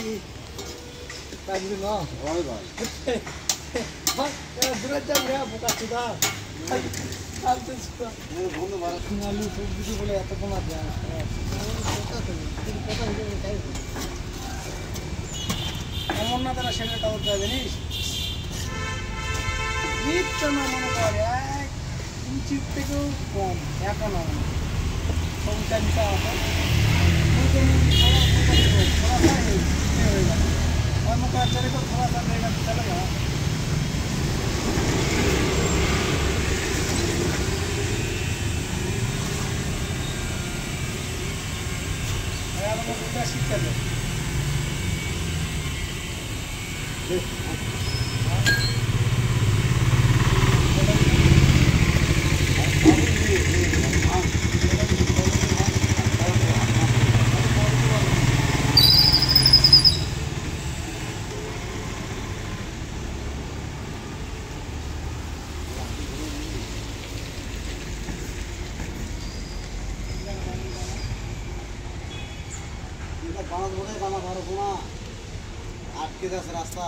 Tadi no. Vai, vai. Durante a minha boca toda. Antes da. বন্ধু ভালো নালু সবজি বলে এত কমা যায়। অমরনাথের সেটা টাওয়ার যায় জানিস? নিত্য না মনে করে এক ইঞ্চির থেকেও কম এখন হবে না সংখ্যাটা আছে थोड़ा सा ये होगा और मैं चले को थोड़ा सा रहेगा तो चलेगा यार मैं पूरा सीख कर ले বানাস বলে বানা পারবো না আটকে যাচ্ছে রাস্তা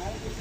আর কিছু